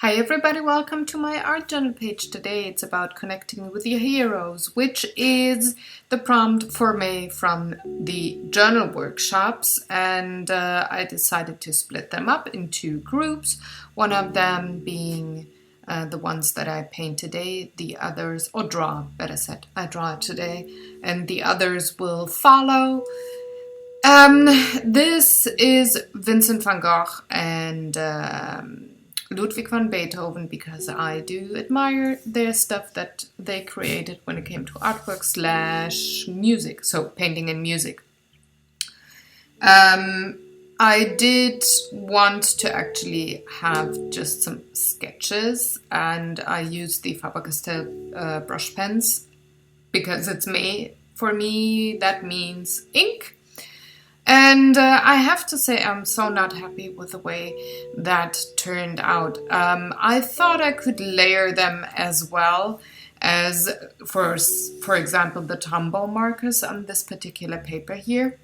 Hi everybody, welcome to my art journal page. Today it's about connecting with your heroes, which is the prompt for me from the journal workshops, and I decided to split them up in two groups, one of them being the ones that I paint today, the others, or draw, better said, I draw today, and the others will follow. This is Vincent van Gogh and Ludwig van Beethoven, because I do admire their stuff that they created when it came to artwork / music, so painting and music. I did want to actually have just some sketches, and I used the Faber-Castell brush pens because it's made, for me, that means ink. And I have to say I'm so not happy with the way that turned out. I thought I could layer them as well as, for example, the Tombow markers on this particular paper here.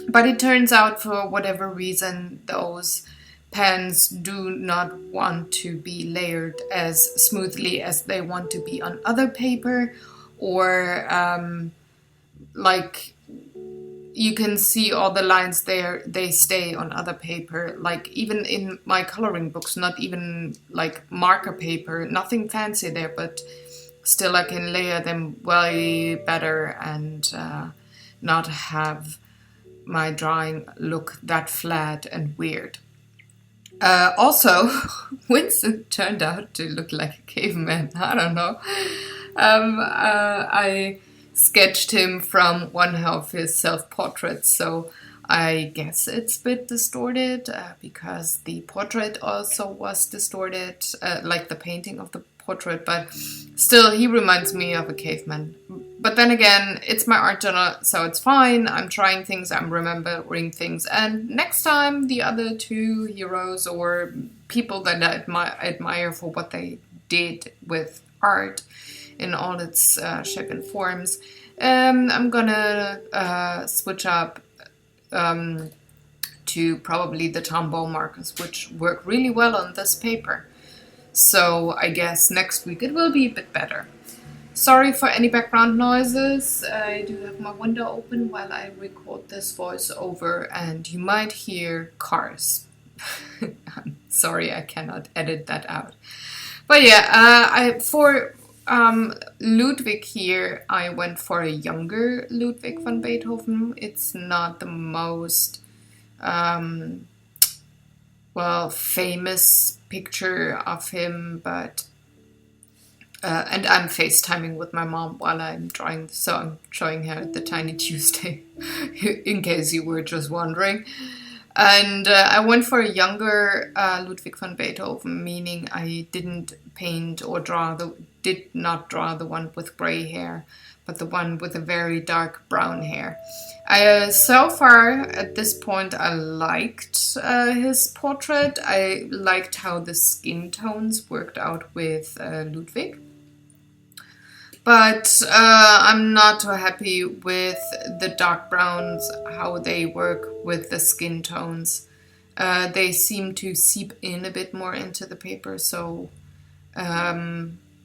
But it turns out, for whatever reason, those pens do not want to be layered as smoothly as they want to be on other paper, or like... You can see all the lines there, they stay on other paper, like even in my coloring books, not even like marker paper, nothing fancy there, but still I can layer them way better and not have my drawing look that flat and weird. Also, Winston turned out to look like a caveman, I don't know. I sketched him from one of his self-portraits, so I guess it's a bit distorted because the portrait also was distorted, like the painting of the portrait, but still he reminds me of a caveman. But then again, it's my art journal, so it's fine. I'm trying things, I'm remembering things, and next time the other two heroes or people that I admire for what they did with art in all its shape and forms, I'm gonna switch up to probably the Tombow markers, which work really well on this paper. So I guess next week it will be a bit better. Sorry for any background noises. I do have my window open while I record this voiceover, and you might hear cars. I'm sorry, I cannot edit that out. But yeah, for Ludwig here, I went for a younger Ludwig van Beethoven. It's not the most, famous picture of him, but, and I'm FaceTiming with my mom while I'm drawing, so I'm showing her the Tiny Tuesday, in case you were just wondering. And I went for a younger Ludwig van Beethoven, meaning I didn't paint or did not draw the one with gray hair, but the one with a very dark brown hair. So far, at this point, I liked his portrait. I liked how the skin tones worked out with Ludwig. But I'm not too happy with the dark browns, how they work with the skin tones. They seem to seep in a bit more into the paper, so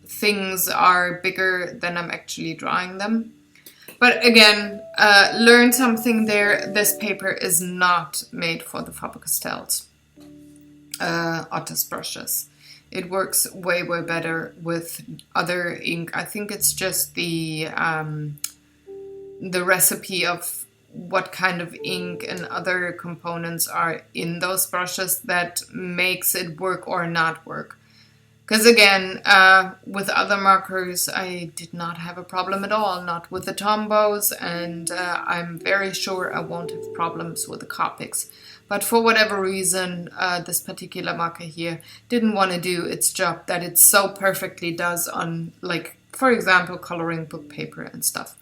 things are bigger than I'm actually drawing them. But again, learn something there. This paper is not made for the Faber-Castells Otis brushes. It works way, way better with other ink. I think it's just the recipe of what kind of ink and other components are in those brushes that makes it work or not work. Because again, with other markers, I did not have a problem at all, not with the Tombows, and I'm very sure I won't have problems with the Copics. But for whatever reason, this particular marker here didn't want to do its job that it so perfectly does on, like, for example, coloring book paper and stuff.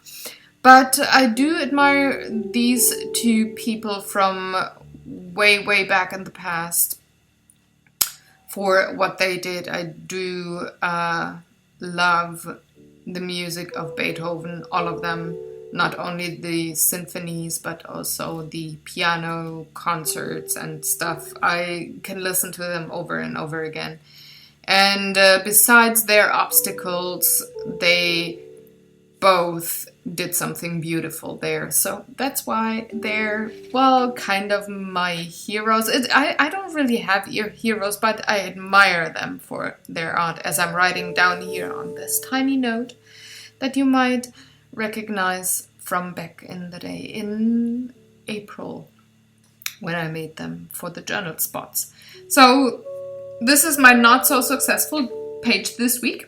But I do admire these two people from way, way back in the past for what they did. I do love the music of Beethoven, all of them. Not only the symphonies, but also the piano concerts and stuff. I can listen to them over and over again. And besides their obstacles, they both did something beautiful there. So that's why they're, well, kind of my heroes. I don't really have heroes, but I admire them for their art, as I'm writing down here on this tiny note that you might recognize from back in the day in April when I made them for the journal spots. So this is my not so successful page this week.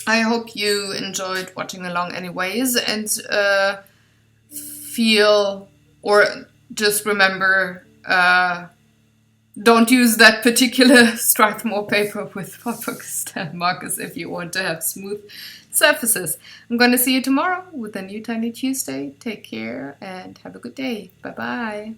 I hope you enjoyed watching along anyways, and feel, or just remember, don't use that particular Strathmore paper with Faber-Castell markers if you want to have smooth surfaces. I'm going to see you tomorrow with a new Tiny Tuesday. Take care and have a good day. Bye-bye.